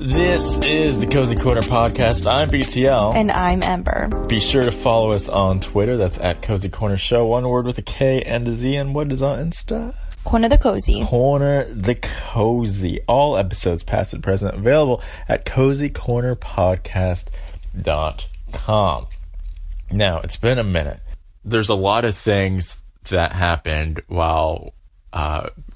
This is the Cozy Corner Podcast. I'm BTL. And I'm Ember. Be sure to follow us on Twitter. That's at Cozy Corner Show. One word with a K and a Z. And what is on Insta? Corner the Cozy. Corner the Cozy. All episodes, past and present, available at cozycornerpodcast.com. Now, it's been a minute. There's a lot of things that happened while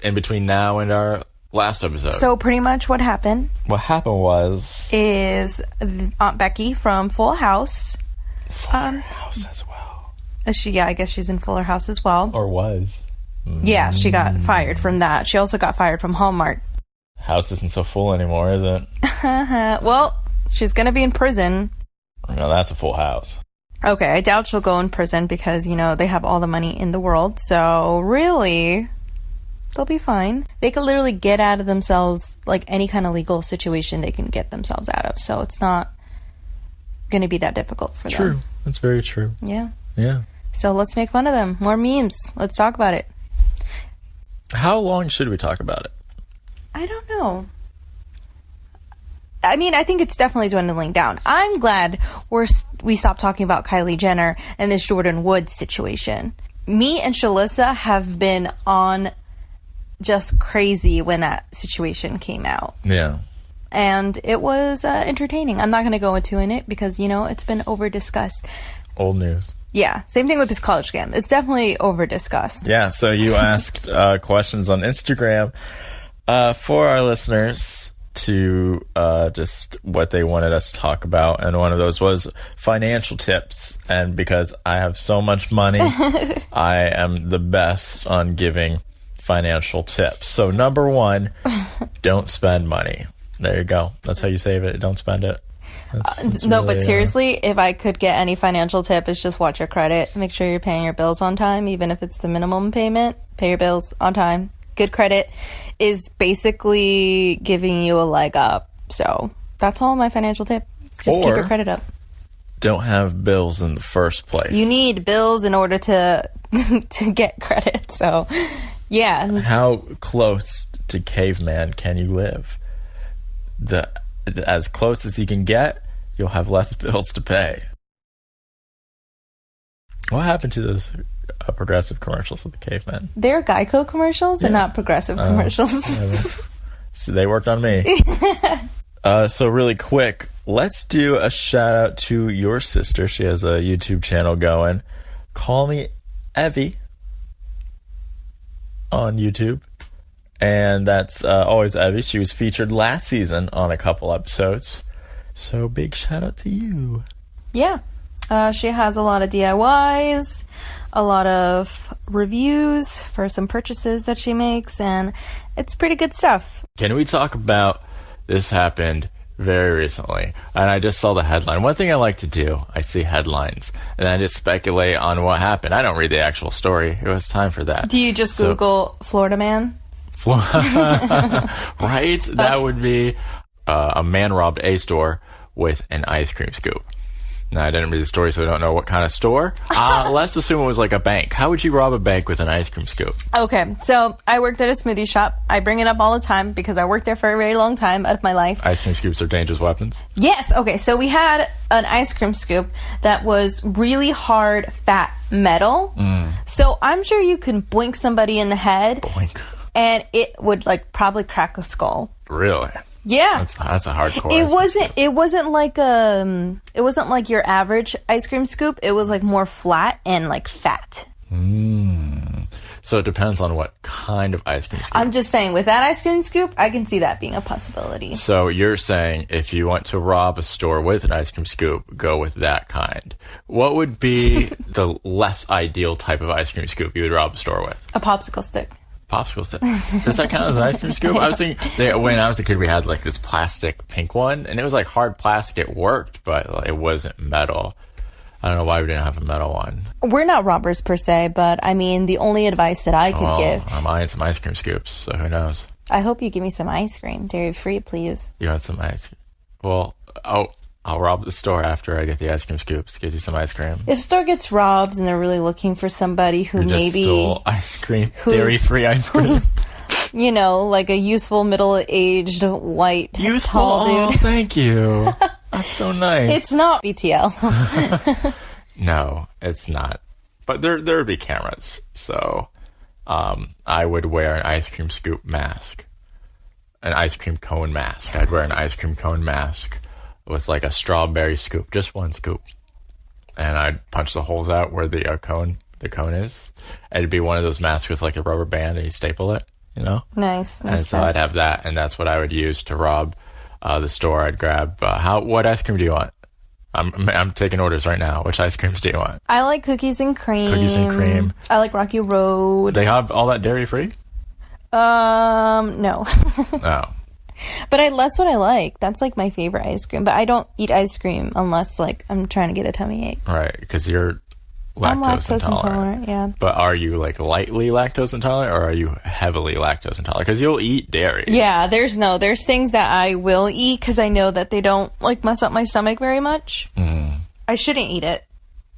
in between now and our last episode. So pretty much what happened is Aunt Becky from Full House. Fuller House as well. I guess she's in Fuller House as well. Or was. Yeah, she got fired from that. She also got fired from Hallmark. House isn't so full anymore, is it? Well, she's going to be in prison. No, that's a full house. Okay, I doubt she'll go in prison because, they have all the money in the world. So really, they'll be fine. They could literally get out of themselves, like any kind of legal situation they can get themselves out of. So it's not going to be that difficult for them. True. That's very true. Yeah. Yeah. So let's make fun of them. More memes. Let's talk about it. How long should we talk about it? I don't know. I mean, I think it's definitely dwindling down. I'm glad we stopped talking about Kylie Jenner and this Jordan Woods situation. Me and Shalissa have been on just crazy when that situation came out. Yeah. And it was entertaining. I'm not going to go into it because, it's been over-discussed. Old news. Yeah. Same thing with this college scam. It's definitely over-discussed. Yeah, so you asked questions on Instagram for our listeners to just what they wanted us to talk about. And one of those was financial tips. And because I have so much money, I am the best on giving financial tips. So number one, don't spend money. There you go. That's how you save it. Don't spend it. That's no, really, but seriously, if I could get any financial tip, it's just watch your credit. Make sure you're paying your bills on time, even if it's the minimum payment. Pay your bills on time. Good credit is basically giving you a leg up. So that's all my financial tip. Just keep your credit up. Don't have bills in the first place. You need bills in order to get credit. So, yeah. How close to caveman can you live? As close as you can get, you'll have less bills to pay. What happened to those progressive commercials with the cavemen? They're Geico commercials and not progressive commercials. So they worked on me. So really quick, let's do a shout out to your sister. She has a YouTube channel going. Call Me Evie on YouTube. And that's always Evie. She was featured last season on a couple episodes. So big shout out to you. Yeah. She has a lot of DIYs, a lot of reviews for some purchases that she makes, and it's pretty good stuff. Can we talk about this happened very recently? And I just saw the headline. One thing I like to do, I see headlines, and I just speculate on what happened. I don't read the actual story. It was time for that. Do you just Google Florida man? Right? That would be a man robbed a store with an ice cream scoop. Now, I didn't read the story, so I don't know what kind of store. Let's assume it was like a bank. How would you rob a bank with an ice cream scoop? Okay, so I worked at a smoothie shop. I bring it up all the time because I worked there for a very long time out of my life. Ice cream scoops are dangerous weapons? Yes. Okay, so we had an ice cream scoop that was really hard, fat metal. So I'm sure you can boink somebody in the head. Boink. And it would probably crack a skull. Really? Yeah. That's a hardcore. It wasn't like your average ice cream scoop. It was more flat and fat. So it depends on what kind of ice cream scoop. I'm just saying, with that ice cream scoop, I can see that being a possibility. So you're saying if you want to rob a store with an ice cream scoop, go with that kind. What would be the less ideal type of ice cream scoop you would rob a store with? A popsicle stick. Popsicle stick. Does that count as an ice cream scoop? I was thinking, when I was a kid, we had this plastic pink one, and it was hard plastic. It worked, but it wasn't metal. I don't know why we didn't have a metal one. We're not robbers per se, but I mean, the only advice that I could give. I'm eyeing some ice cream scoops, so who knows? I hope you give me some ice cream. Dairy free, please. You want some ice cream? Well, I'll rob the store after I get the ice cream scoops. Gives you some ice cream. If store gets robbed and they're really looking for somebody who just maybe stole ice cream, dairy-free ice cream, you know, like a useful middle-aged white tall dude. Oh, thank you. That's so nice. It's not BTL. No, it's not. But there would be cameras. So I would wear an ice cream scoop mask. An ice cream cone mask. I'd wear an ice cream cone mask with like a strawberry scoop, just one scoop. And I'd punch the holes out where the cone is. It'd be one of those masks with like a rubber band and you staple it, you know? Nice. And so I'd have that, and that's what I would use to rob the store. I'd grab, what ice cream do you want? I'm taking orders right now. Which ice creams do you want? I like cookies and cream. Cookies and cream. I like Rocky Road. They have all that dairy free? No. Oh. But that's what I like. That's like my favorite ice cream. But I don't eat ice cream unless like I'm trying to get a tummy ache. Right, because you're I'm lactose intolerant. Yeah. But are you like lightly lactose intolerant, or are you heavily lactose intolerant? Because you'll eat dairy. Yeah, there's things that I will eat because I know that they don't like mess up my stomach very much. I shouldn't eat it,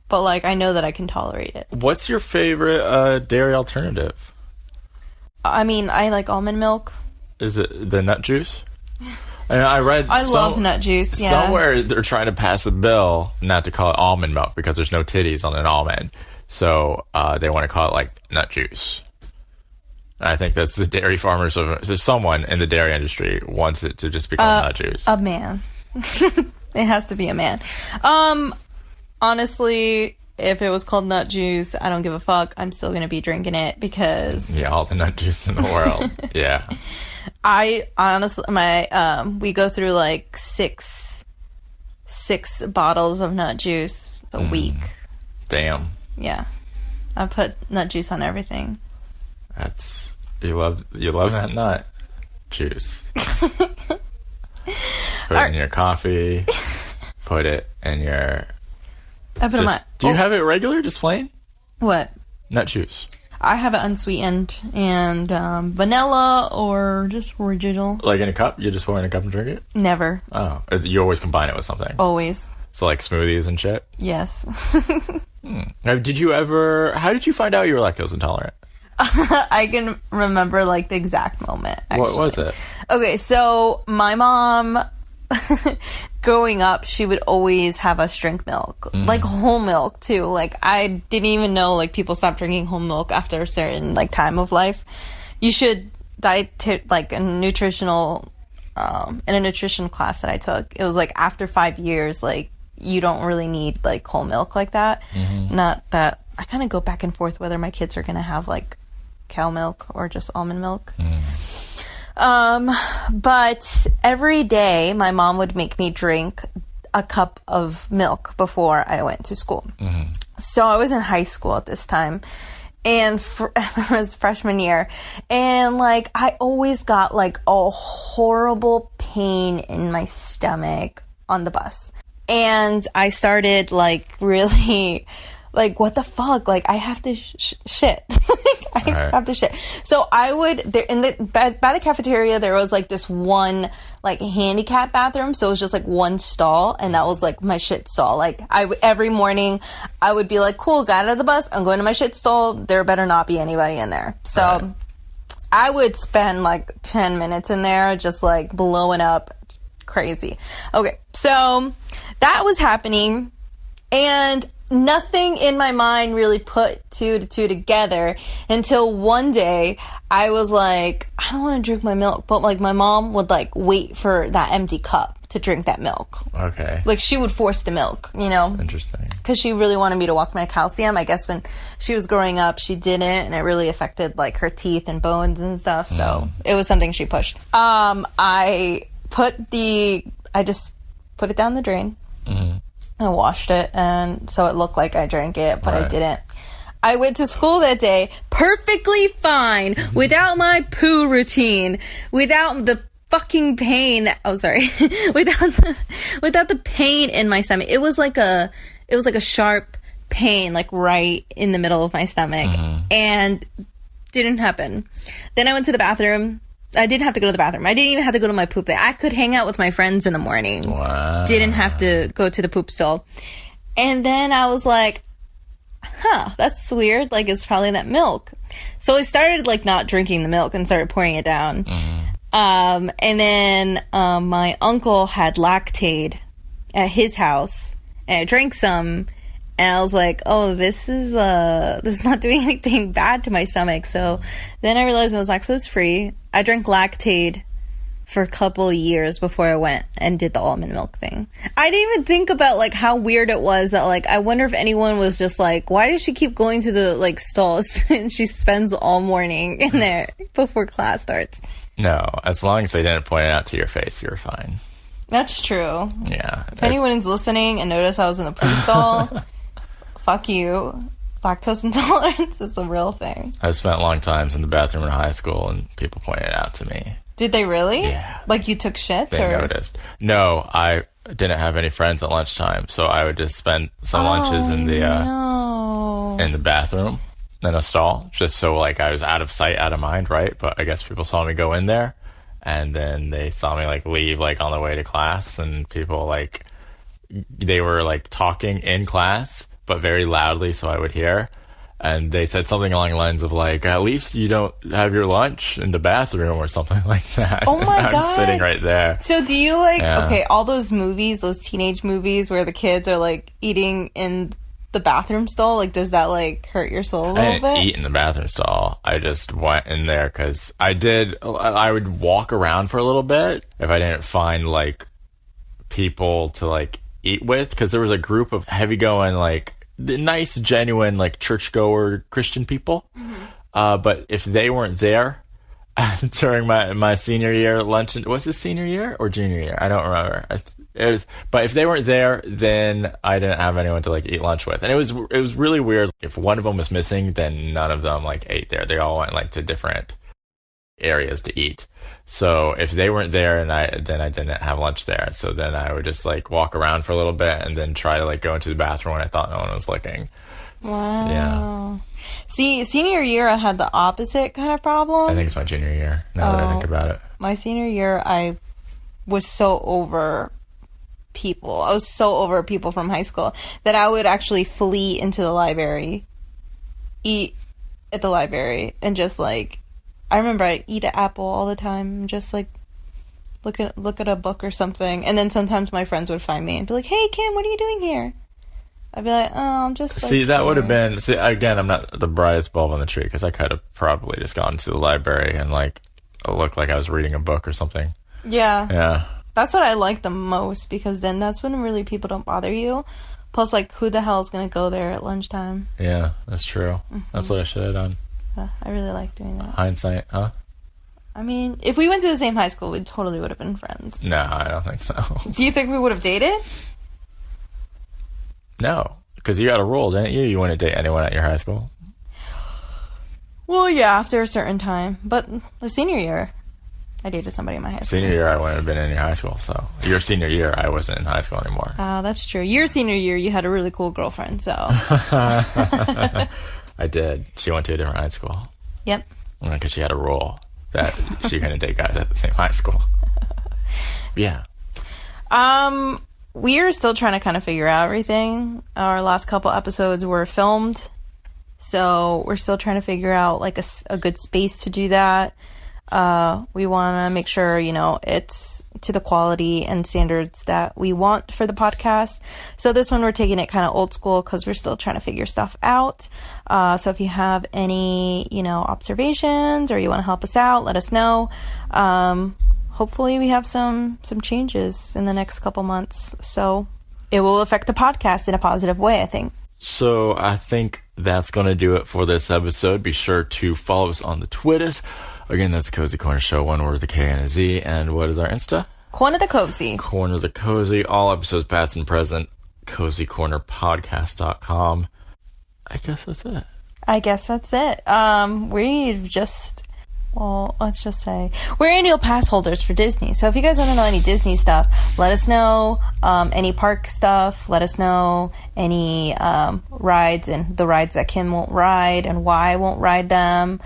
but like I know that I can tolerate it. What's your favorite dairy alternative? I mean, I like almond milk. Is it the nut juice? And I love nut juice. Yeah. Somewhere they're trying to pass a bill not to call it almond milk because there's no titties on an almond. So they want to call it like nut juice. And I think that's the dairy farmers there's someone in the dairy industry wants it to just be called nut juice. A man. It has to be a man. Honestly, if it was called nut juice, I don't give a fuck. I'm still going to be drinking it because... Yeah, all the nut juice in the world. Yeah. I honestly, we go through like six bottles of nut juice a week. Damn. Yeah. I put nut juice on everything. You love that nut juice. Put it in your coffee. Put it in your... Do you have it regular, just plain? What? Nut juice. I have it unsweetened and vanilla or just original. Like in a cup? You just pour it in a cup and drink it? Never. Oh. You always combine it with something? Always. So like smoothies and shit? Yes. Now, how did you find out you were lactose intolerant? I can remember like the exact moment, actually. What was it? Okay, so my mom... growing up, she would always have us drink milk, like whole milk too. Like I didn't even know like people stopped drinking whole milk after a certain like time of life. You should like a nutritional in a nutrition class that I took. It was like after 5 years, like you don't really need like whole milk like that. Not that I kind of go back and forth whether my kids are gonna have like cow milk or just almond milk. But every day my mom would make me drink a cup of milk before I went to school. So I was in high school at this time, and it was freshman year, and like I always got like a horrible pain in my stomach on the bus, and I started like really like, what the fuck? Like, I have to shit. Have to shit. So I would, by the cafeteria, there was like this one, like, handicap bathroom. So it was just like one stall, and that was like my shit stall. Like, every morning, I would be like, cool, got out of the bus, I'm going to my shit stall. There better not be anybody in there. So I would spend like 10 minutes in there, just like blowing up crazy. Okay. So that was happening, and nothing in my mind really put two to two together until one day I was like, I don't want to drink my milk, but like my mom would like wait for that empty cup to drink that milk. Okay. Like she would force the milk, you know? Interesting. Because she really wanted me to walk my calcium. I guess when she was growing up, she didn't, and it really affected like her teeth and bones and stuff. So it was something she pushed. I just put it down the drain. I washed it, and so it looked like I drank it, but I didn't. I went to school that day perfectly fine, without my poo routine, without the fucking pain without the pain in my stomach. It was like a sharp pain, like right in the middle of my stomach, and didn't happen. Then I went to the bathroom. I didn't have to go to the bathroom. I didn't even have to go to my poop day. I could hang out with my friends in the morning. Wow. Didn't have to go to the poop stall. And then I was like, that's weird. Like, it's probably that milk. So I started, like, not drinking the milk and started pouring it down. And then my uncle had Lactaid at his house, and I drank some, and I was like, oh, this is not doing anything bad to my stomach. So then I realized it was lactose free. I drank Lactaid for a couple of years before I went and did the almond milk thing. I didn't even think about, like, how weird it was that, like, I wonder if anyone was just like, why does she keep going to the, like, stalls and she spends all morning in there before class starts? No, as long as they didn't point it out to your face, you're fine. That's true. Yeah. If anyone is listening and notice I was in the pre-stall, fuck you. Lactose intolerance is a real thing. I've spent long times in the bathroom in high school, and people pointed it out to me. Did they really? Yeah. Like, you took shits? They or? noticed. No, I didn't have any friends at lunchtime, so I would just spend some lunches in the bathroom in a stall, just so, like, I was out of sight, out of mind, right? But I guess people saw me go in there, and then they saw me, like, leave, like, on the way to class, and people, like, they were, like, talking in class, but very loudly, so I would hear. And they said something along the lines of, like, at least you don't have your lunch in the bathroom or something like that. Oh my God. I'm sitting right there. So do you, like, okay, all those movies, those teenage movies where the kids are, like, eating in the bathroom stall, like, does that, like, hurt your soul a little bit? I didn't eat in the bathroom stall. I just went in there because I would walk around for a little bit if I didn't find, like, people to, like, eat with, because there was a group of heavy-going, like, the nice, genuine, like, churchgoer Christian people. But if they weren't there during my senior year luncheon, was it senior year or junior year? I don't remember. But if they weren't there, then I didn't have anyone to, like, eat lunch with. And it was really weird. If one of them was missing, then none of them, like, ate there. They all went, like, to different areas to eat. So if they weren't there, and then I didn't have lunch there. So then I would just, like, walk around for a little bit and then try to, like, go into the bathroom when I thought no one was looking. Wow. Yeah. See, senior year I had the opposite kind of problem. I think it's my junior year, now that I think about it. My senior year, I was so over people. I was so over people from high school that I would actually flee into the library, eat at the library, and just, like, I remember I'd eat an apple all the time, just, like, look at a book or something. And then sometimes my friends would find me and be like, hey, Kim, what are you doing here? I'd be like, oh, I'm just, like, See, that here. would have been... See, again, I'm not the brightest bulb on the tree, because I could have probably just gone to the library and, like, looked like I was reading a book or something. Yeah. Yeah. That's what I like the most, because then that's when really people don't bother you. Plus, like, who the hell is going to go there at lunchtime? Yeah, that's true. That's what I should have done. I really like doing that. Hindsight, huh? I mean, if we went to the same high school, we totally would have been friends. No, I don't think so. Do you think we would have dated? No, because you got a rule, didn't you? You wouldn't date anyone at your high school. Well, yeah, after a certain time. But the senior year, I dated somebody in my high school. Senior year, I wouldn't have been in your high school. So your senior year, I wasn't in high school anymore. Oh, that's true. Your senior year, you had a really cool girlfriend, so. I did. She went to a different high school. Yep. Because she had a rule that she couldn't date guys at the same high school. Yeah. We're still trying to kind of figure out everything. Our last couple episodes were filmed, so we're still trying to figure out, like, a good space to do that. We want to make sure, you know, it's to the quality and standards that we want for the podcast. So this one, we're taking it kind of old school because we're still trying to figure stuff out. So if you have any, you know, observations or you want to help us out, let us know. Hopefully we have some changes in the next couple months. So it will affect the podcast in a positive way, I think. So I think that's going to do it for this episode. Be sure to follow us on the Twitters. Again, that's Cozy Corner Show, one word with a K and a Z. And what is our Insta? Corner the Cozy. Corner the Cozy. All episodes past and present. CozyCornerPodcast.com. I guess that's it. We've just... Well, let's just say we're annual pass holders for Disney. So if you guys want to know any Disney stuff, let us know. Any park stuff, let us know. Any rides and the rides that Kim won't ride and why I won't ride them.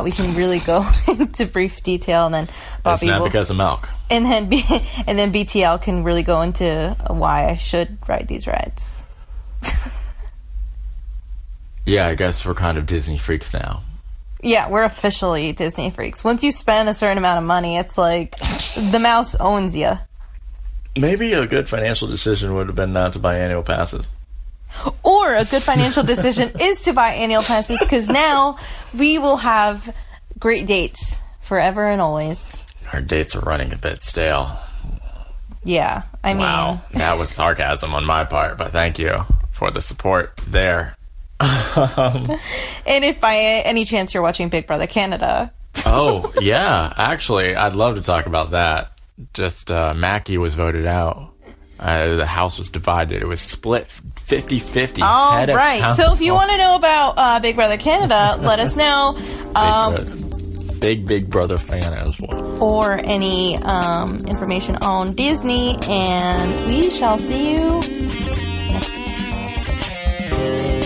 We can really go into brief detail, and then Bobby it's not because of milk. And then BTL can really go into why I should ride these rides. Yeah, I guess we're kind of Disney freaks now. Yeah, we're officially Disney freaks. Once you spend a certain amount of money, it's like the mouse owns you. Maybe a good financial decision would have been not to buy annual passes. Or a good financial decision is to buy annual passes, because now we will have great dates forever and always. Our dates are running a bit stale. Yeah, I mean... Wow, that was sarcasm on my part, but thank you for the support there. And if by any chance you're watching Big Brother Canada... Oh, yeah, actually, I'd love to talk about that. Just, Mackie was voted out. The house was divided. It was split 50-50. All right, so if you want to know about Big Brother Canada, let us know. Big Brother fan as well. Or any information on Disney, and we shall see you next week.